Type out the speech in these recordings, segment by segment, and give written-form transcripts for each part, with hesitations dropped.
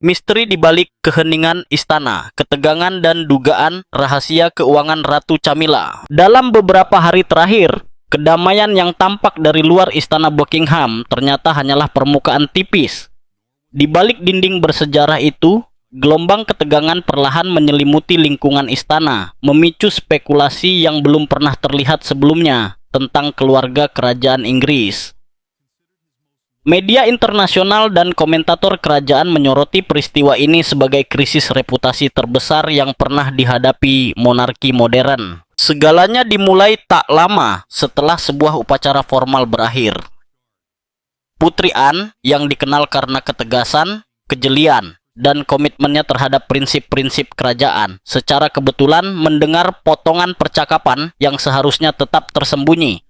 Misteri di balik keheningan istana, ketegangan dan dugaan rahasia keuangan Ratu Camilla. Dalam beberapa hari terakhir, kedamaian yang tampak dari luar istana Buckingham ternyata hanyalah permukaan tipis. Di balik dinding bersejarah itu, gelombang ketegangan perlahan menyelimuti lingkungan istana, memicu spekulasi yang belum pernah terlihat sebelumnya tentang keluarga kerajaan Inggris. Media internasional dan komentator kerajaan menyoroti peristiwa ini sebagai krisis reputasi terbesar yang pernah dihadapi monarki modern. Segalanya dimulai tak lama setelah sebuah upacara formal berakhir. Putri Anne yang dikenal karena ketegasan, kejelian, dan komitmennya terhadap prinsip-prinsip kerajaan, secara kebetulan mendengar potongan percakapan yang seharusnya tetap tersembunyi.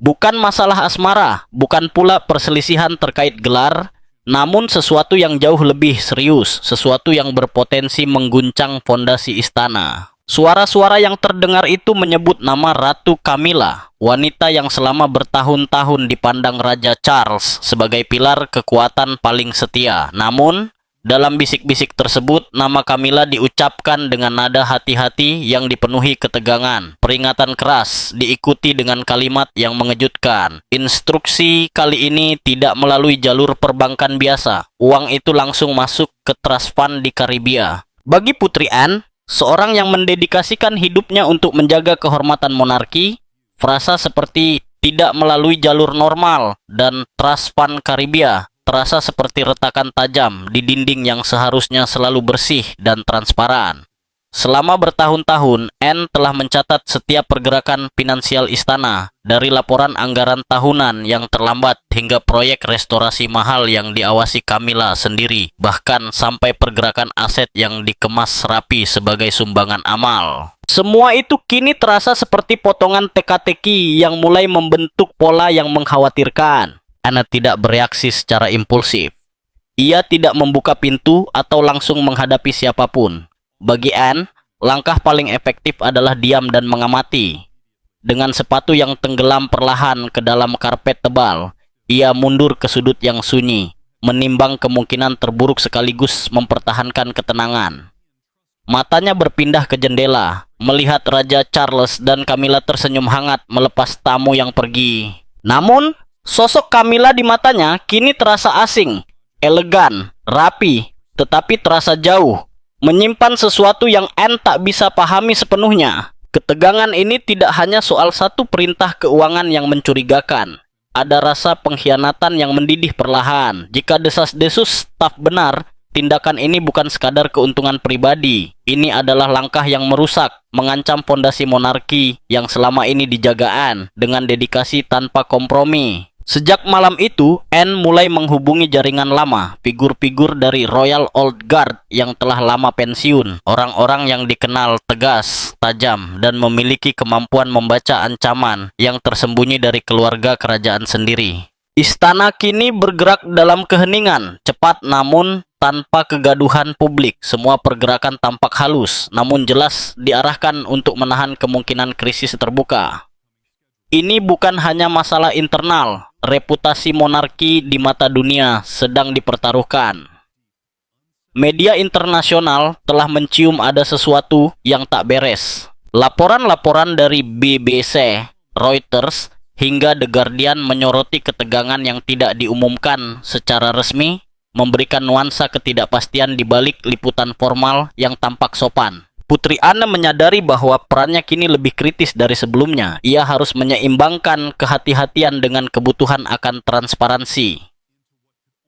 Bukan masalah asmara, bukan pula perselisihan terkait gelar, namun sesuatu yang jauh lebih serius, sesuatu yang berpotensi mengguncang fondasi istana. Suara-suara yang terdengar itu menyebut nama Ratu Camilla, wanita yang selama bertahun-tahun dipandang Raja Charles sebagai pilar kekuatan paling setia. Namun, dalam bisik-bisik tersebut, nama Camilla diucapkan dengan nada hati-hati yang dipenuhi ketegangan. Peringatan keras diikuti dengan kalimat yang mengejutkan. Instruksi kali ini tidak melalui jalur perbankan biasa. Uang itu langsung masuk ke trust fund di Karibia. Bagi Putri Anne, seorang yang mendedikasikan hidupnya untuk menjaga kehormatan monarki, frasa seperti tidak melalui jalur normal dan trust fund Karibia terasa seperti retakan tajam di dinding yang seharusnya selalu bersih dan transparan. Selama bertahun-tahun, Anne telah mencatat setiap pergerakan finansial istana, dari laporan anggaran tahunan yang terlambat hingga proyek restorasi mahal yang diawasi Camilla sendiri, bahkan sampai pergerakan aset yang dikemas rapi sebagai sumbangan amal. Semua itu kini terasa seperti potongan teka-teki yang mulai membentuk pola yang mengkhawatirkan. Anne tidak bereaksi secara impulsif. Ia tidak membuka pintu atau langsung menghadapi siapapun. Bagi Anne, langkah paling efektif adalah diam dan mengamati. Dengan sepatu yang tenggelam perlahan ke dalam karpet tebal, ia mundur ke sudut yang sunyi, menimbang kemungkinan terburuk sekaligus mempertahankan ketenangan. Matanya berpindah ke jendela, melihat Raja Charles dan Camilla tersenyum hangat melepas tamu yang pergi. Namun, sosok Camilla di matanya kini terasa asing, elegan, rapi, tetapi terasa jauh, menyimpan sesuatu yang Anne tak bisa pahami sepenuhnya. Ketegangan ini tidak hanya soal satu perintah keuangan yang mencurigakan. Ada rasa pengkhianatan yang mendidih perlahan. Jika desas-desus staf benar, tindakan ini bukan sekadar keuntungan pribadi. Ini adalah langkah yang merusak, mengancam fondasi monarki yang selama ini dijaga Anne dengan dedikasi tanpa kompromi. Sejak malam itu, Anne mulai menghubungi jaringan lama, figur-figur dari Royal Old Guard yang telah lama pensiun, orang-orang yang dikenal tegas, tajam, dan memiliki kemampuan membaca ancaman yang tersembunyi dari keluarga kerajaan sendiri. Istana kini bergerak dalam keheningan, cepat namun tanpa kegaduhan publik. Semua pergerakan tampak halus, namun jelas diarahkan untuk menahan kemungkinan krisis terbuka. Ini bukan hanya masalah internal, reputasi monarki di mata dunia sedang dipertaruhkan. Media internasional telah mencium ada sesuatu yang tak beres. Laporan-laporan dari BBC, Reuters, hingga The Guardian menyoroti ketegangan yang tidak diumumkan secara resmi, memberikan nuansa ketidakpastian di balik liputan formal yang tampak sopan. Putri Anne menyadari bahwa perannya kini lebih kritis dari sebelumnya. Ia harus menyeimbangkan kehati-hatian dengan kebutuhan akan transparansi.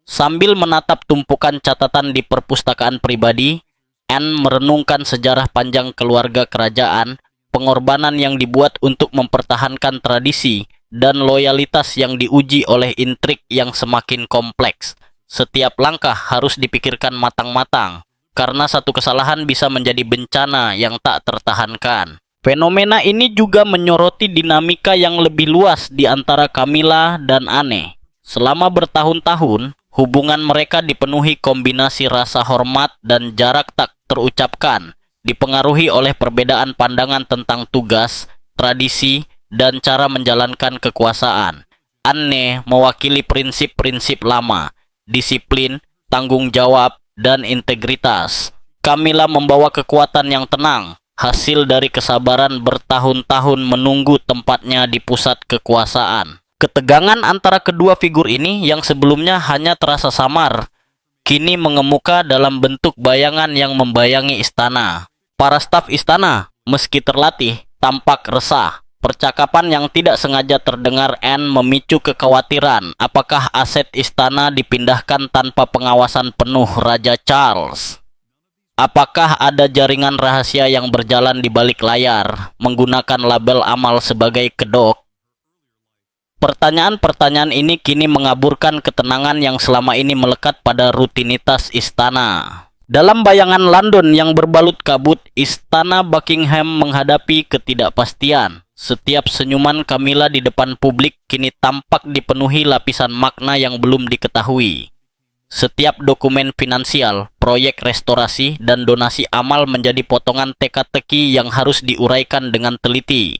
Sambil menatap tumpukan catatan di perpustakaan pribadi, Anne merenungkan sejarah panjang keluarga kerajaan, pengorbanan yang dibuat untuk mempertahankan tradisi, dan loyalitas yang diuji oleh intrik yang semakin kompleks. Setiap langkah harus dipikirkan matang-matang, karena satu kesalahan bisa menjadi bencana yang tak tertahankan. Fenomena ini juga menyoroti dinamika yang lebih luas di antara Camilla dan Anne. Selama bertahun-tahun, hubungan mereka dipenuhi kombinasi rasa hormat dan jarak tak terucapkan, dipengaruhi oleh perbedaan pandangan tentang tugas, tradisi, dan cara menjalankan kekuasaan. Anne mewakili prinsip-prinsip lama, disiplin, tanggung jawab, dan integritas. Camilla membawa kekuatan yang tenang, hasil dari kesabaran bertahun-tahun menunggu tempatnya di pusat kekuasaan. Ketegangan antara kedua figur ini yang sebelumnya hanya terasa samar, kini mengemuka dalam bentuk bayangan yang membayangi istana. Para staf istana, meski terlatih, tampak resah. Percakapan yang tidak sengaja terdengar Anne memicu kekhawatiran apakah aset istana dipindahkan tanpa pengawasan penuh Raja Charles. Apakah ada jaringan rahasia yang berjalan di balik layar, menggunakan label amal sebagai kedok? Pertanyaan-pertanyaan ini kini mengaburkan ketenangan yang selama ini melekat pada rutinitas istana. Dalam bayangan London yang berbalut kabut, istana Buckingham menghadapi ketidakpastian. Setiap senyuman Camilla di depan publik kini tampak dipenuhi lapisan makna yang belum diketahui. Setiap dokumen finansial, proyek restorasi, dan donasi amal menjadi potongan teka-teki yang harus diuraikan dengan teliti.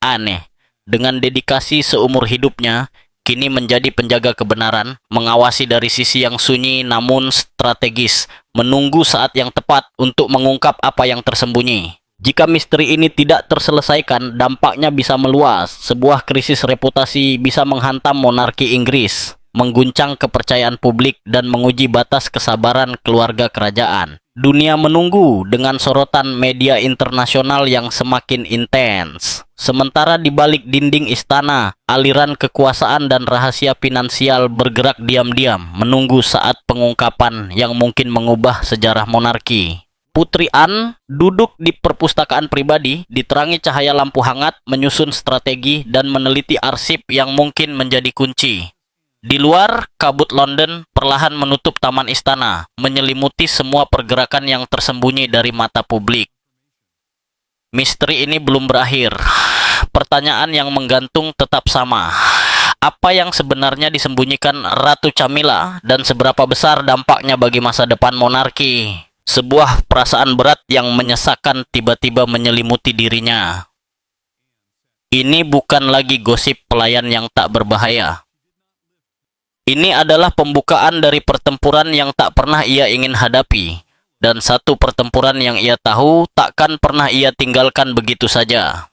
Anne, dengan dedikasi seumur hidupnya, kini menjadi penjaga kebenaran, mengawasi dari sisi yang sunyi namun strategis, menunggu saat yang tepat untuk mengungkap apa yang tersembunyi. Jika misteri ini tidak terselesaikan, dampaknya bisa meluas. Sebuah krisis reputasi bisa menghantam monarki Inggris, mengguncang kepercayaan publik, dan menguji batas kesabaran keluarga kerajaan. Dunia menunggu dengan sorotan media internasional yang semakin intens. Sementara di balik dinding istana, aliran kekuasaan dan rahasia finansial bergerak diam-diam, menunggu saat pengungkapan yang mungkin mengubah sejarah monarki. Putri Anne duduk di perpustakaan pribadi, diterangi cahaya lampu hangat, menyusun strategi, dan meneliti arsip yang mungkin menjadi kunci. Di luar, kabut London perlahan menutup taman istana, menyelimuti semua pergerakan yang tersembunyi dari mata publik. Misteri ini belum berakhir. Pertanyaan yang menggantung tetap sama. Apa yang sebenarnya disembunyikan Ratu Camilla dan seberapa besar dampaknya bagi masa depan monarki? Sebuah perasaan berat yang menyesakkan tiba-tiba menyelimuti dirinya. Ini bukan lagi gosip pelayan yang tak berbahaya. Ini adalah pembukaan dari pertempuran yang tak pernah ia ingin hadapi, dan satu pertempuran yang ia tahu takkan pernah ia tinggalkan begitu saja.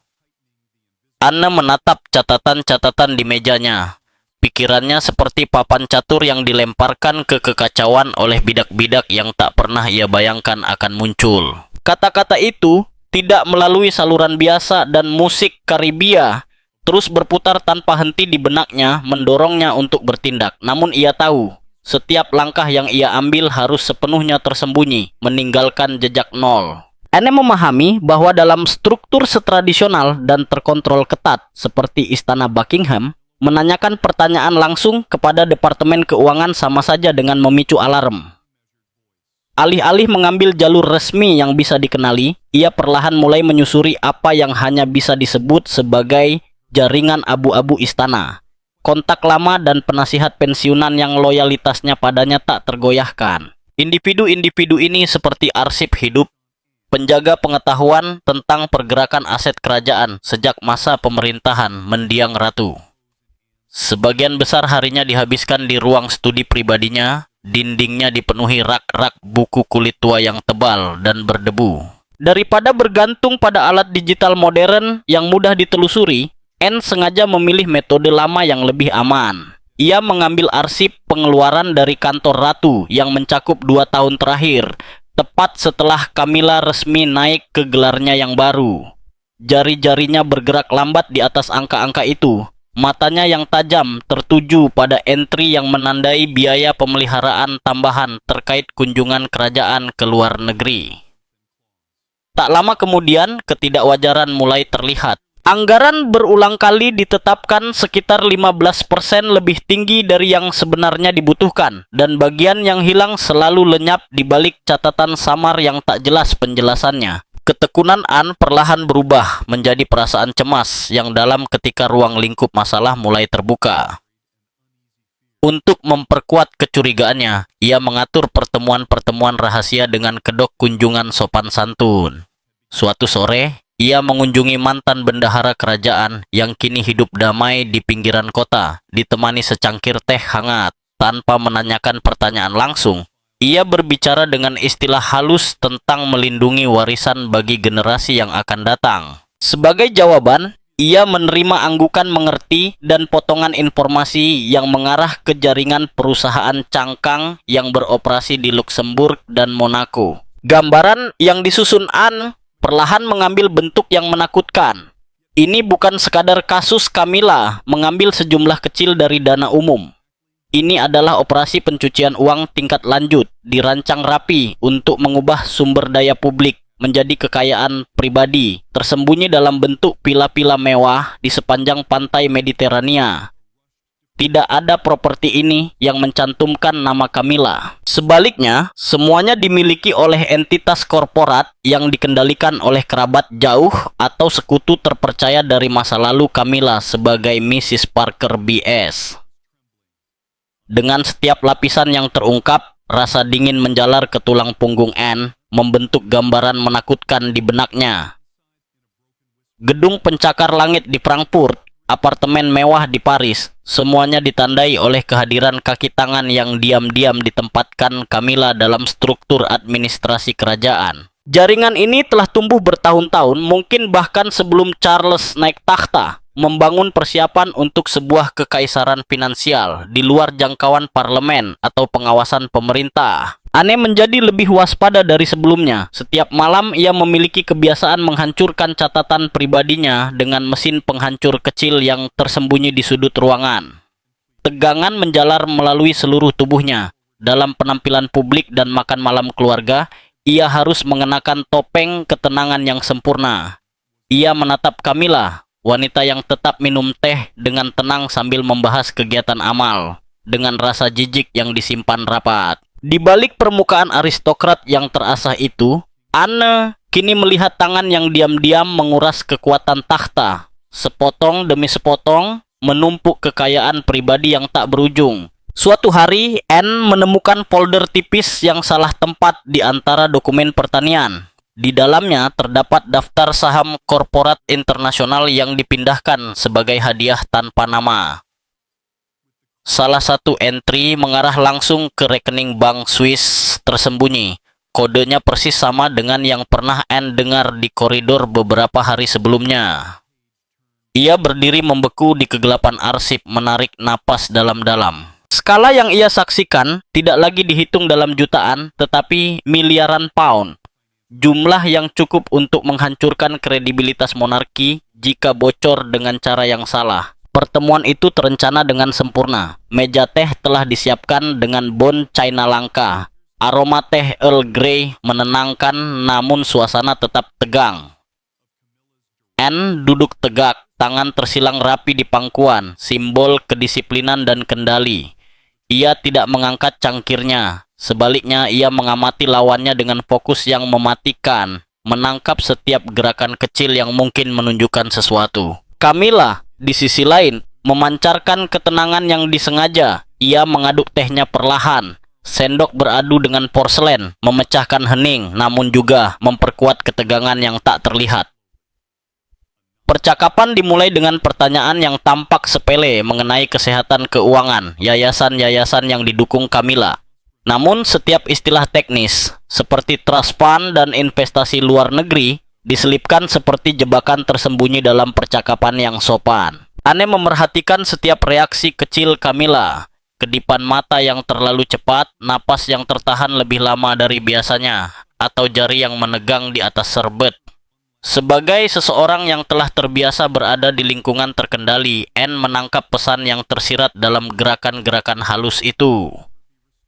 Anne menatap catatan-catatan di mejanya. Pikirannya seperti papan catur yang dilemparkan ke kekacauan oleh bidak-bidak yang tak pernah ia bayangkan akan muncul. Kata-kata itu tidak melalui saluran biasa dan musik Karibia terus berputar tanpa henti di benaknya, mendorongnya untuk bertindak. Namun ia tahu, setiap langkah yang ia ambil harus sepenuhnya tersembunyi, meninggalkan jejak nol. Anne memahami bahwa dalam struktur setradisional dan terkontrol ketat seperti Istana Buckingham, menanyakan pertanyaan langsung kepada Departemen Keuangan sama saja dengan memicu alarm. Alih-alih mengambil jalur resmi yang bisa dikenali, ia perlahan mulai menyusuri apa yang hanya bisa disebut sebagai jaringan abu-abu istana. Kontak lama dan penasihat pensiunan yang loyalitasnya padanya tak tergoyahkan. Individu-individu ini seperti arsip hidup, penjaga pengetahuan tentang pergerakan aset kerajaan sejak masa pemerintahan mendiang ratu. Sebagian besar harinya dihabiskan di ruang studi pribadinya, dindingnya dipenuhi rak-rak buku kulit tua yang tebal dan berdebu. Daripada bergantung pada alat digital modern yang mudah ditelusuri, Anne sengaja memilih metode lama yang lebih aman. Ia mengambil arsip pengeluaran dari kantor ratu yang mencakup 2 tahun terakhir, tepat setelah Camilla resmi naik ke gelarnya yang baru. Jari-jarinya bergerak lambat di atas angka-angka itu. Matanya yang tajam tertuju pada entri yang menandai biaya pemeliharaan tambahan terkait kunjungan kerajaan ke luar negeri. Tak lama kemudian, ketidakwajaran mulai terlihat. Anggaran berulang kali ditetapkan sekitar 15% lebih tinggi dari yang sebenarnya dibutuhkan, dan bagian yang hilang selalu lenyap di balik catatan samar yang tak jelas penjelasannya. Ketekunan Anne perlahan berubah menjadi perasaan cemas yang dalam ketika ruang lingkup masalah mulai terbuka. Untuk memperkuat kecurigaannya, ia mengatur pertemuan-pertemuan rahasia dengan kedok kunjungan sopan santun. Suatu sore, ia mengunjungi mantan bendahara kerajaan yang kini hidup damai di pinggiran kota, ditemani secangkir teh hangat. Tanpa menanyakan pertanyaan langsung, Ia berbicara dengan istilah halus tentang melindungi warisan bagi generasi yang akan datang. Sebagai jawaban, ia menerima anggukan mengerti dan potongan informasi yang mengarah ke jaringan perusahaan cangkang yang beroperasi di Luxembourg dan Monaco. Gambaran yang disusun Anne perlahan mengambil bentuk yang menakutkan. Ini bukan sekadar kasus Camilla mengambil sejumlah kecil dari dana umum. Ini adalah operasi pencucian uang tingkat lanjut, dirancang rapi untuk mengubah sumber daya publik menjadi kekayaan pribadi, tersembunyi dalam bentuk pila-pila mewah di sepanjang pantai Mediterania. Tidak ada properti ini yang mencantumkan nama Camilla. Sebaliknya, semuanya dimiliki oleh entitas korporat yang dikendalikan oleh kerabat jauh atau sekutu terpercaya dari masa lalu Camilla sebagai Mrs. Parker B.S. Dengan setiap lapisan yang terungkap, rasa dingin menjalar ke tulang punggung Anne, membentuk gambaran menakutkan di benaknya. Gedung pencakar langit di Frankfurt, apartemen mewah di Paris, semuanya ditandai oleh kehadiran kaki tangan yang diam-diam ditempatkan Camilla dalam struktur administrasi kerajaan. Jaringan ini telah tumbuh bertahun-tahun, mungkin bahkan sebelum Charles naik takhta, membangun persiapan untuk sebuah kekaisaran finansial di luar jangkauan parlemen atau pengawasan pemerintah. Anne menjadi lebih waspada dari sebelumnya. Setiap malam ia memiliki kebiasaan menghancurkan catatan pribadinya dengan mesin penghancur kecil yang tersembunyi di sudut ruangan. Tegangan menjalar melalui seluruh tubuhnya. Dalam penampilan publik dan makan malam keluarga, ia harus mengenakan topeng ketenangan yang sempurna. Ia menatap Camilla, wanita yang tetap minum teh dengan tenang sambil membahas kegiatan amal, dengan rasa jijik yang disimpan rapat. Di balik permukaan aristokrat yang terasah itu, Anne kini melihat tangan yang diam-diam menguras kekuatan takhta. Sepotong demi sepotong, menumpuk kekayaan pribadi yang tak berujung. Suatu hari, Anne menemukan folder tipis yang salah tempat di antara dokumen pertanian. Di dalamnya terdapat daftar saham korporat internasional yang dipindahkan sebagai hadiah tanpa nama. Salah satu entry mengarah langsung ke rekening bank Swiss tersembunyi. Kodenya persis sama dengan yang pernah Anne dengar di koridor beberapa hari sebelumnya. Ia berdiri membeku di kegelapan arsip, menarik napas dalam-dalam. Skala yang ia saksikan tidak lagi dihitung dalam jutaan, tetapi miliaran pound. Jumlah yang cukup untuk menghancurkan kredibilitas monarki jika bocor dengan cara yang salah. Pertemuan itu terencana dengan sempurna. Meja teh telah disiapkan dengan bon china langka. Aroma teh Earl Grey menenangkan, namun suasana tetap tegang. Anne duduk tegak, tangan tersilang rapi di pangkuan, simbol kedisiplinan dan kendali. Ia tidak mengangkat cangkirnya. Sebaliknya, ia mengamati lawannya dengan fokus yang mematikan, menangkap setiap gerakan kecil yang mungkin menunjukkan sesuatu. Camilla, di sisi lain, memancarkan ketenangan yang disengaja. Ia mengaduk tehnya perlahan. Sendok beradu dengan porselen, memecahkan hening, namun juga memperkuat ketegangan yang tak terlihat. Percakapan dimulai dengan pertanyaan yang tampak sepele mengenai kesehatan keuangan, yayasan-yayasan yang didukung Camilla. Namun setiap istilah teknis, seperti trust fund dan investasi luar negeri, diselipkan seperti jebakan tersembunyi dalam percakapan yang sopan. Anne memerhatikan setiap reaksi kecil Camilla. Kedipan mata yang terlalu cepat, napas yang tertahan lebih lama dari biasanya, atau jari yang menegang di atas serbet. Sebagai seseorang yang telah terbiasa berada di lingkungan terkendali, Anne menangkap pesan yang tersirat dalam gerakan-gerakan halus itu.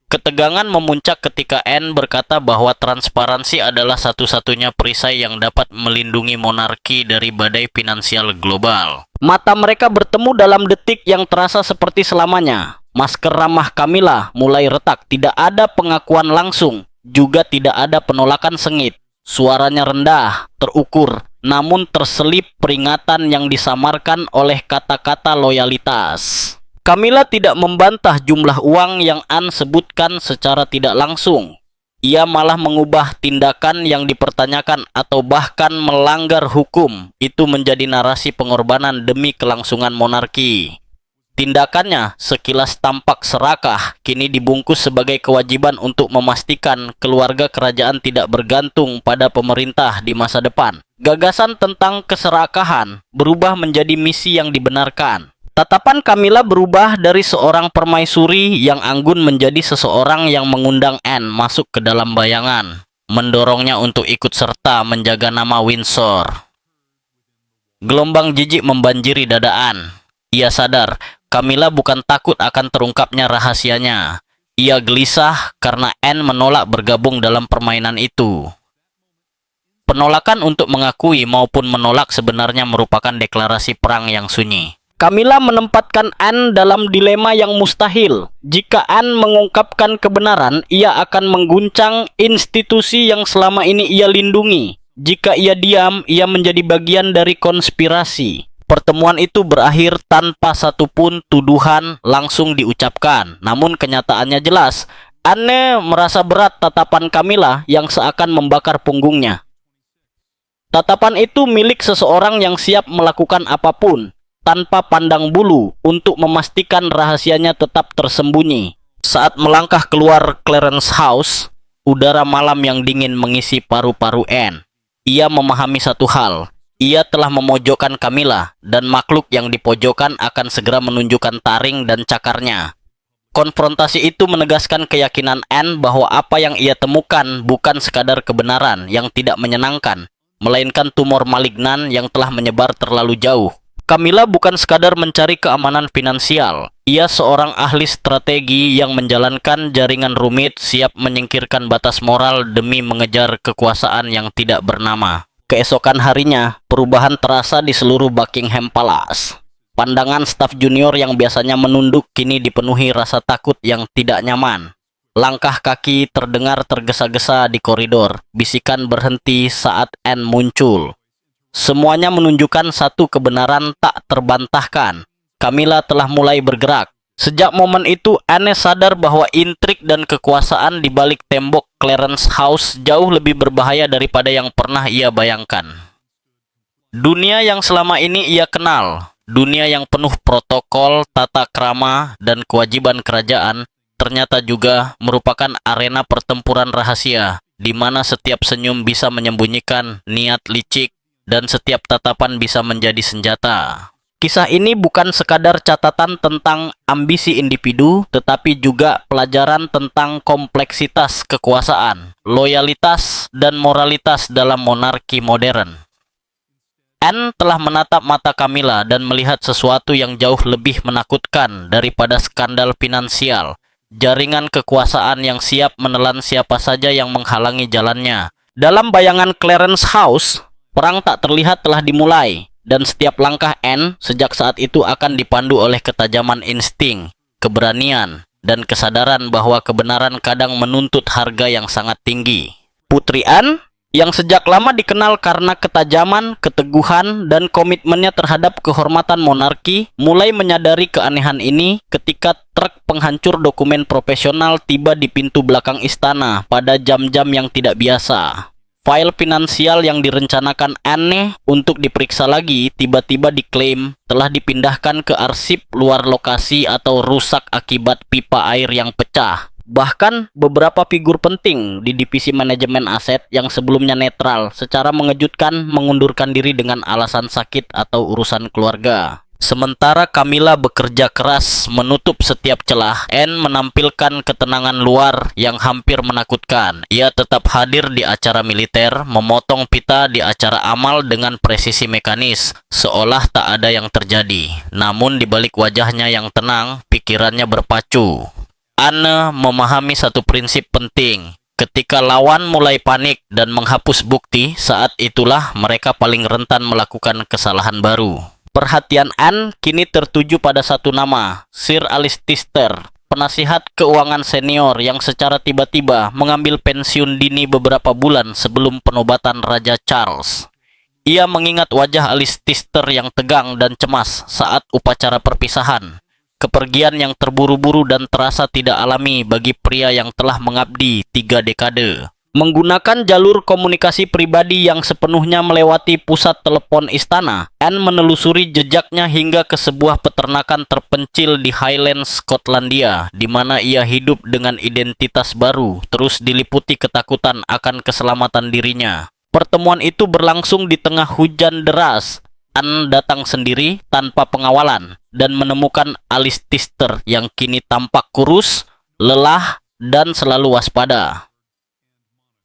Ketegangan memuncak ketika Anne berkata bahwa transparansi adalah satu-satunya perisai yang dapat melindungi monarki dari badai finansial global. Mata mereka bertemu dalam detik yang terasa seperti selamanya. Masker ramah Camilla mulai retak. Tidak ada pengakuan langsung, juga tidak ada penolakan sengit. Suaranya rendah, terukur, namun terselip peringatan yang disamarkan oleh kata-kata loyalitas. Camilla tidak membantah jumlah uang yang Anne sebutkan secara tidak langsung. Ia malah mengubah tindakan yang dipertanyakan atau bahkan melanggar hukum itu menjadi narasi pengorbanan demi kelangsungan monarki. Tindakannya sekilas tampak serakah, kini dibungkus sebagai kewajiban untuk memastikan keluarga kerajaan tidak bergantung pada pemerintah di masa depan. Gagasan tentang keserakahan berubah menjadi misi yang dibenarkan. Tatapan Camilla berubah dari seorang permaisuri yang anggun menjadi seseorang yang mengundang Anne masuk ke dalam bayangan, mendorongnya untuk ikut serta menjaga nama Windsor. Gelombang jijik membanjiri dada Anne. Ia sadar Camilla bukan takut akan terungkapnya rahasianya. Ia gelisah karena Anne menolak bergabung dalam permainan itu. Penolakan untuk mengakui maupun menolak sebenarnya merupakan deklarasi perang yang sunyi. Camilla menempatkan Anne dalam dilema yang mustahil. Jika Anne mengungkapkan kebenaran, ia akan mengguncang institusi yang selama ini ia lindungi. Jika ia diam, ia menjadi bagian dari konspirasi. Pertemuan itu berakhir tanpa satupun tuduhan langsung diucapkan. Namun kenyataannya jelas. Anne merasa berat tatapan Camilla yang seakan membakar punggungnya. Tatapan itu milik seseorang yang siap melakukan apapun tanpa pandang bulu untuk memastikan rahasianya tetap tersembunyi. Saat melangkah keluar Clarence House, udara malam yang dingin mengisi paru-paru Anne. Ia memahami satu hal. Ia telah memojokkan Camilla, dan makhluk yang dipojokkan akan segera menunjukkan taring dan cakarnya. Konfrontasi itu menegaskan keyakinan Anne bahwa apa yang ia temukan bukan sekadar kebenaran yang tidak menyenangkan, melainkan tumor malignan yang telah menyebar terlalu jauh. Camilla bukan sekadar mencari keamanan finansial. Ia seorang ahli strategi yang menjalankan jaringan rumit, siap menyingkirkan batas moral demi mengejar kekuasaan yang tidak bernama. Keesokan harinya, perubahan terasa di seluruh Buckingham Palace. Pandangan staf junior yang biasanya menunduk kini dipenuhi rasa takut yang tidak nyaman. Langkah kaki terdengar tergesa-gesa di koridor. Bisikan berhenti saat Anne muncul. Semuanya menunjukkan satu kebenaran tak terbantahkan. Camilla telah mulai bergerak. Sejak momen itu, Anne sadar bahwa intrik dan kekuasaan di balik tembok Clarence House jauh lebih berbahaya daripada yang pernah ia bayangkan. Dunia yang selama ini ia kenal, dunia yang penuh protokol, tata krama, dan kewajiban kerajaan, ternyata juga merupakan arena pertempuran rahasia, di mana setiap senyum bisa menyembunyikan niat licik, dan setiap tatapan bisa menjadi senjata. Kisah ini bukan sekadar catatan tentang ambisi individu, tetapi juga pelajaran tentang kompleksitas kekuasaan, loyalitas, dan moralitas dalam monarki modern. Anne telah menatap mata Camilla dan melihat sesuatu yang jauh lebih menakutkan daripada skandal finansial, jaringan kekuasaan yang siap menelan siapa saja yang menghalangi jalannya. Dalam bayangan Clarence House, perang tak terlihat telah dimulai. Dan setiap langkah Anne sejak saat itu akan dipandu oleh ketajaman insting, keberanian, dan kesadaran bahwa kebenaran kadang menuntut harga yang sangat tinggi. Putri Anne, yang sejak lama dikenal karena ketajaman, keteguhan, dan komitmennya terhadap kehormatan monarki, mulai menyadari keanehan ini ketika truk penghancur dokumen profesional tiba di pintu belakang istana pada jam-jam yang tidak biasa. File finansial yang direncanakan Anne untuk diperiksa lagi tiba-tiba diklaim telah dipindahkan ke arsip luar lokasi atau rusak akibat pipa air yang pecah. Bahkan beberapa figur penting di divisi manajemen aset yang sebelumnya netral secara mengejutkan mengundurkan diri dengan alasan sakit atau urusan keluarga. Sementara Camilla bekerja keras menutup setiap celah, Anne menampilkan ketenangan luar yang hampir menakutkan. Ia tetap hadir di acara militer, memotong pita di acara amal dengan presisi mekanis, seolah tak ada yang terjadi. Namun di balik wajahnya yang tenang, pikirannya berpacu. Anne memahami satu prinsip penting. Ketika lawan mulai panik dan menghapus bukti, saat itulah mereka paling rentan melakukan kesalahan baru. Perhatian Anne kini tertuju pada satu nama, Sir Alistair, penasihat keuangan senior yang secara tiba-tiba mengambil pensiun dini beberapa bulan sebelum penobatan Raja Charles. Ia mengingat wajah Alistair yang tegang dan cemas saat upacara perpisahan. Kepergian yang terburu-buru dan terasa tidak alami bagi pria yang telah mengabdi 3 dekade. Menggunakan jalur komunikasi pribadi yang sepenuhnya melewati pusat telepon istana, Anne menelusuri jejaknya hingga ke sebuah peternakan terpencil di Highlands, Skotlandia, di mana ia hidup dengan identitas baru, terus diliputi ketakutan akan keselamatan dirinya. Pertemuan itu berlangsung di tengah hujan deras. Anne datang sendiri tanpa pengawalan dan menemukan Alice Tister yang kini tampak kurus, lelah, dan selalu waspada.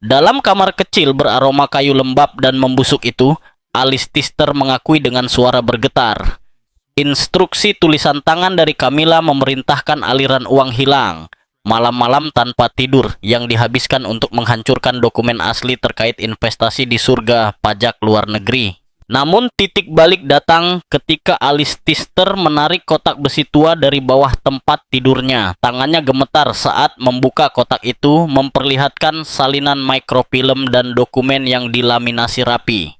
Dalam kamar kecil beraroma kayu lembab dan membusuk itu, Alice Tister mengakui dengan suara bergetar. Instruksi tulisan tangan dari Camilla memerintahkan aliran uang hilang, malam-malam tanpa tidur yang dihabiskan untuk menghancurkan dokumen asli terkait investasi di surga pajak luar negeri. Namun titik balik datang ketika Alice Tister menarik kotak besi tua dari bawah tempat tidurnya. Tangannya gemetar saat membuka kotak itu, memperlihatkan salinan mikrofilm dan dokumen yang dilaminasi rapi.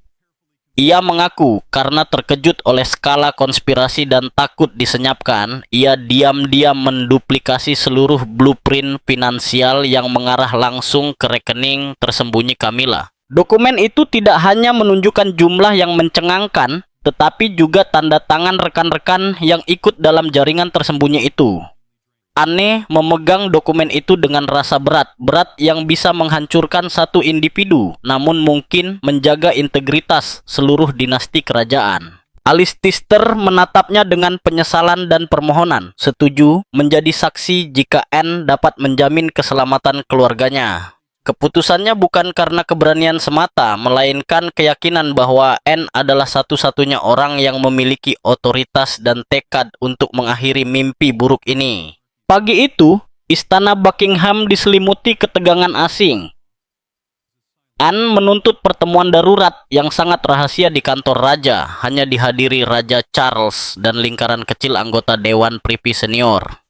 Ia mengaku karena terkejut oleh skala konspirasi dan takut disenyapkan, ia diam-diam menduplikasi seluruh blueprint finansial yang mengarah langsung ke rekening tersembunyi Camilla. Dokumen itu tidak hanya menunjukkan jumlah yang mencengangkan, tetapi juga tanda tangan rekan-rekan yang ikut dalam jaringan tersembunyi itu. Anne memegang dokumen itu dengan rasa berat yang bisa menghancurkan satu individu, namun mungkin menjaga integritas seluruh dinasti kerajaan. Alice Tister menatapnya dengan penyesalan dan permohonan, setuju menjadi saksi jika Anne dapat menjamin keselamatan keluarganya. Keputusannya bukan karena keberanian semata, melainkan keyakinan bahwa Anne adalah satu-satunya orang yang memiliki otoritas dan tekad untuk mengakhiri mimpi buruk ini. Pagi itu, istana Buckingham diselimuti ketegangan asing. Anne menuntut pertemuan darurat yang sangat rahasia di kantor raja, hanya dihadiri Raja Charles dan lingkaran kecil anggota Dewan Privy Senior.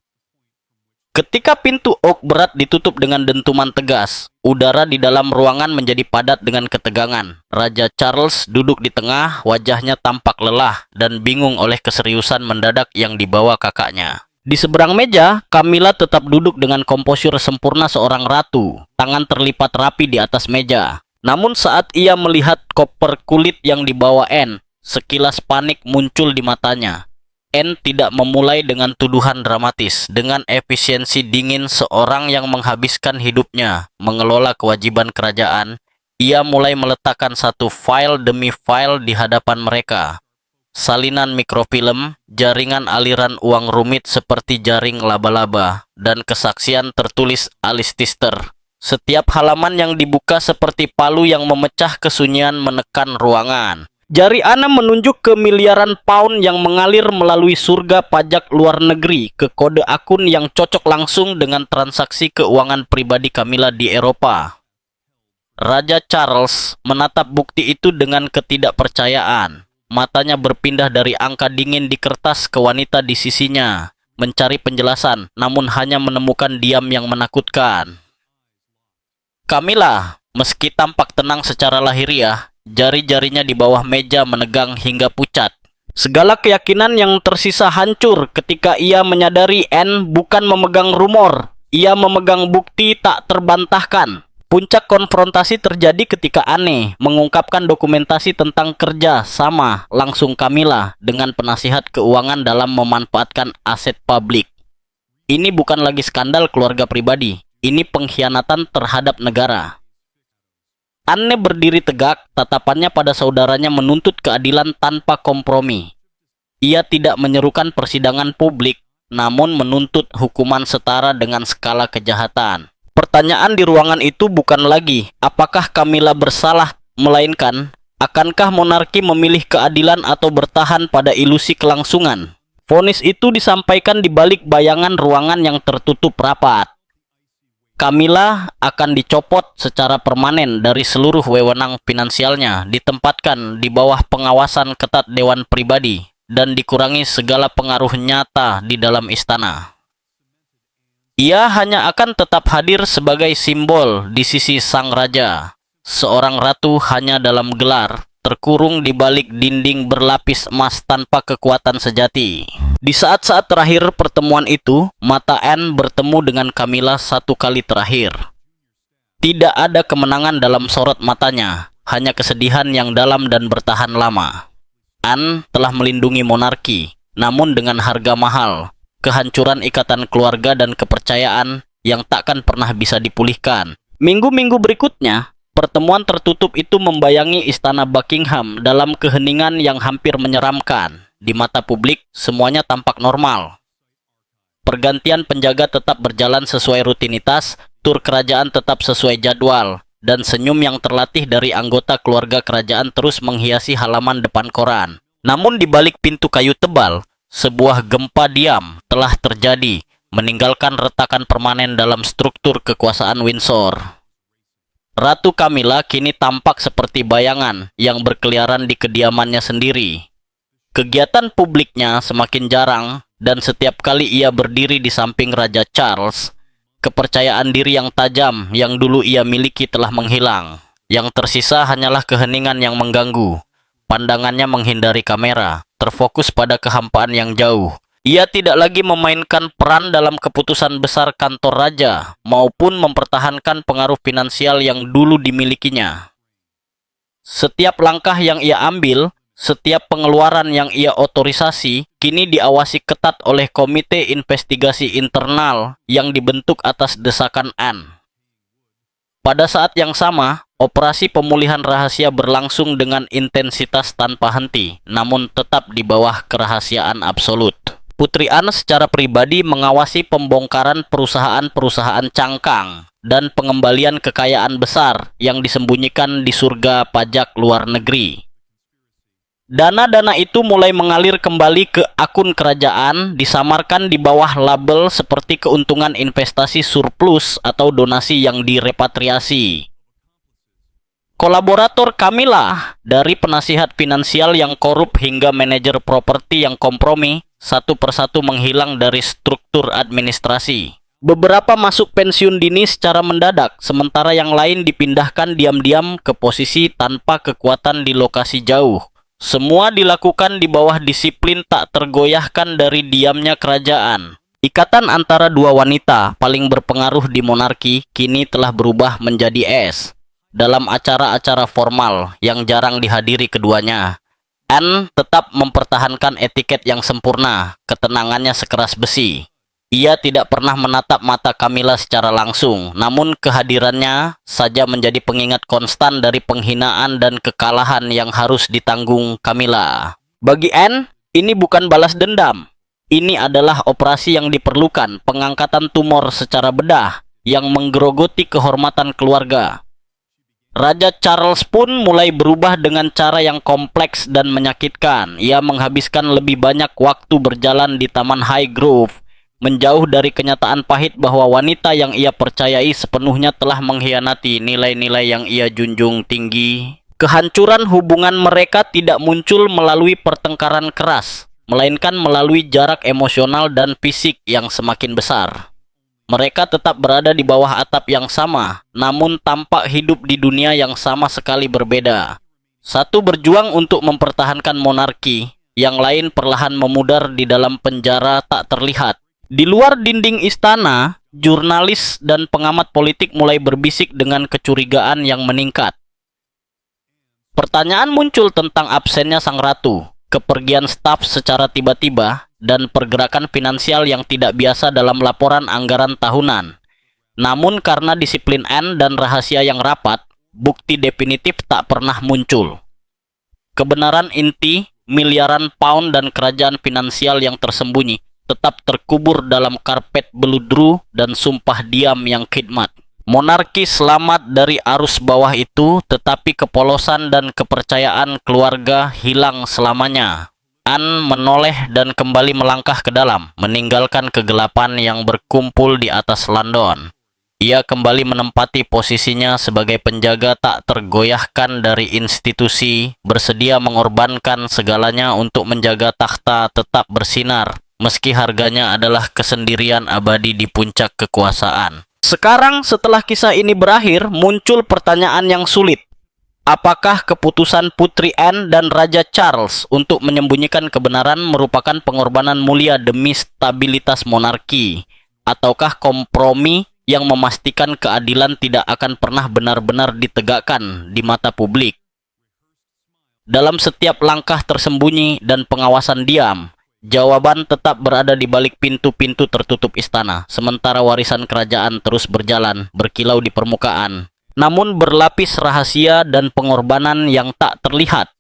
Ketika pintu oak berat ditutup dengan dentuman tegas, udara di dalam ruangan menjadi padat dengan ketegangan. Raja Charles duduk di tengah, wajahnya tampak lelah dan bingung oleh keseriusan mendadak yang dibawa kakaknya. Di seberang meja, Camilla tetap duduk dengan komposur sempurna seorang ratu, tangan terlipat rapi di atas meja. Namun saat ia melihat koper kulit yang dibawa Anne, sekilas panik muncul di matanya. Anne tidak memulai dengan tuduhan dramatis. Dengan efisiensi dingin seorang yang menghabiskan hidupnya mengelola kewajiban kerajaan, ia mulai meletakkan satu file demi file di hadapan mereka. Salinan mikrofilm, jaringan aliran uang rumit seperti jaring laba-laba, dan kesaksian tertulis Alice Tister. Setiap halaman yang dibuka seperti palu yang memecah kesunyian menekan ruangan. Jari Anne menunjuk ke miliaran pound yang mengalir melalui surga pajak luar negeri ke kode akun yang cocok langsung dengan transaksi keuangan pribadi Camilla di Eropa. Raja Charles menatap bukti itu dengan ketidakpercayaan. Matanya berpindah dari angka dingin di kertas ke wanita di sisinya, mencari penjelasan, namun hanya menemukan diam yang menakutkan. Camilla, meski tampak tenang secara lahiriah, jari-jarinya di bawah meja menegang hingga pucat. Segala keyakinan yang tersisa hancur ketika ia menyadari Anne bukan memegang rumor, ia memegang bukti tak terbantahkan. Puncak konfrontasi terjadi ketika Anne mengungkapkan dokumentasi tentang kerja sama langsung Camilla dengan penasihat keuangan dalam memanfaatkan aset publik. Ini bukan lagi skandal keluarga pribadi, ini pengkhianatan terhadap negara. Anne berdiri tegak, tatapannya pada saudaranya menuntut keadilan tanpa kompromi. Ia tidak menyerukan persidangan publik, namun menuntut hukuman setara dengan skala kejahatan. Pertanyaan di ruangan itu bukan lagi apakah Camilla bersalah, melainkan akankah monarki memilih keadilan atau bertahan pada ilusi kelangsungan. Vonis itu disampaikan di balik bayangan ruangan yang tertutup rapat. Camilla akan dicopot secara permanen dari seluruh wewenang finansialnya, ditempatkan di bawah pengawasan ketat Dewan Pribadi, dan dikurangi segala pengaruh nyata di dalam istana. Ia hanya akan tetap hadir sebagai simbol di sisi sang raja, seorang ratu hanya dalam gelar, terkurung di balik dinding berlapis emas tanpa kekuatan sejati. Di saat-saat terakhir pertemuan itu, mata Anne bertemu dengan Camilla satu kali terakhir. Tidak ada kemenangan dalam sorot matanya, hanya kesedihan yang dalam dan bertahan lama. Anne telah melindungi monarki, namun dengan harga mahal, kehancuran ikatan keluarga dan kepercayaan yang takkan pernah bisa dipulihkan. Minggu-minggu berikutnya, pertemuan tertutup itu membayangi istana Buckingham dalam keheningan yang hampir menyeramkan. Di mata publik, semuanya tampak normal. Pergantian penjaga tetap berjalan sesuai rutinitas, tur kerajaan tetap sesuai jadwal, dan senyum yang terlatih dari anggota keluarga kerajaan terus menghiasi halaman depan koran. Namun di balik pintu kayu tebal, sebuah gempa diam telah terjadi, meninggalkan retakan permanen dalam struktur kekuasaan Windsor. Ratu Camilla kini tampak seperti bayangan yang berkeliaran di kediamannya sendiri. Kegiatan publiknya semakin jarang, dan setiap kali ia berdiri di samping Raja Charles, kepercayaan diri yang tajam yang dulu ia miliki telah menghilang. Yang tersisa hanyalah keheningan yang mengganggu. Pandangannya menghindari kamera, terfokus pada kehampaan yang jauh. Ia tidak lagi memainkan peran dalam keputusan besar kantor raja, maupun mempertahankan pengaruh finansial yang dulu dimilikinya. Setiap langkah yang ia ambil, setiap pengeluaran yang ia otorisasi, kini diawasi ketat oleh komite investigasi internal yang dibentuk atas desakan Anne. Pada saat yang sama, operasi pemulihan rahasia berlangsung dengan intensitas tanpa henti, namun tetap di bawah kerahasiaan absolut. Putri Anne secara pribadi mengawasi pembongkaran perusahaan-perusahaan cangkang dan pengembalian kekayaan besar yang disembunyikan di surga pajak luar negeri. Dana-dana itu mulai mengalir kembali ke akun kerajaan, disamarkan di bawah label seperti keuntungan investasi surplus atau donasi yang direpatriasi. Kolaborator Camilla, dari penasihat finansial yang korup hingga manajer properti yang kompromi, satu persatu menghilang dari struktur administrasi. Beberapa masuk pensiun dini secara mendadak, sementara yang lain dipindahkan diam-diam ke posisi tanpa kekuatan di lokasi jauh. Semua dilakukan di bawah disiplin tak tergoyahkan dari diamnya kerajaan. Ikatan antara dua wanita paling berpengaruh di monarki kini telah berubah menjadi es. Dalam acara-acara formal yang jarang dihadiri keduanya, Anne tetap mempertahankan etiket yang sempurna, ketenangannya sekeras besi. Ia tidak pernah menatap mata Camilla secara langsung, namun kehadirannya saja menjadi pengingat konstan dari penghinaan dan kekalahan yang harus ditanggung Camilla. Bagi Anne, ini bukan balas dendam. Ini adalah operasi yang diperlukan, pengangkatan tumor secara bedah yang menggerogoti kehormatan keluarga. Raja Charles pun mulai berubah dengan cara yang kompleks dan menyakitkan. Ia menghabiskan lebih banyak waktu berjalan di Taman Highgrove, menjauh dari kenyataan pahit bahwa wanita yang ia percayai sepenuhnya telah mengkhianati nilai-nilai yang ia junjung tinggi. Kehancuran hubungan mereka tidak muncul melalui pertengkaran keras, melainkan melalui jarak emosional dan fisik yang semakin besar. Mereka tetap berada di bawah atap yang sama, namun tampak hidup di dunia yang sama sekali berbeda. Satu berjuang untuk mempertahankan monarki, yang lain perlahan memudar di dalam penjara tak terlihat. Di luar dinding istana, jurnalis dan pengamat politik mulai berbisik dengan kecurigaan yang meningkat. Pertanyaan muncul tentang absennya sang ratu, kepergian staf secara tiba-tiba, dan pergerakan finansial yang tidak biasa dalam laporan anggaran tahunan. Namun karena disiplin Anne dan rahasia yang rapat, bukti definitif tak pernah muncul. Kebenaran inti, miliaran pound dan kerajaan finansial yang tersembunyi, tetap terkubur dalam karpet beludru dan sumpah diam yang khidmat. Monarki selamat dari arus bawah itu, tetapi kepolosan dan kepercayaan keluarga hilang selamanya. Anne menoleh dan kembali melangkah ke dalam, meninggalkan kegelapan yang berkumpul di atas London. Ia kembali menempati posisinya sebagai penjaga tak tergoyahkan dari institusi, bersedia mengorbankan segalanya untuk menjaga takhta tetap bersinar, meski harganya adalah kesendirian abadi di puncak kekuasaan. Sekarang setelah kisah ini berakhir, muncul pertanyaan yang sulit. Apakah keputusan Putri Anne dan Raja Charles untuk menyembunyikan kebenaran merupakan pengorbanan mulia demi stabilitas monarki? Ataukah kompromi yang memastikan keadilan tidak akan pernah benar-benar ditegakkan di mata publik. Dalam setiap langkah tersembunyi dan pengawasan diam, jawaban tetap berada di balik pintu-pintu tertutup istana, sementara warisan kerajaan terus berjalan, berkilau di permukaan. Namun berlapis rahasia dan pengorbanan yang tak terlihat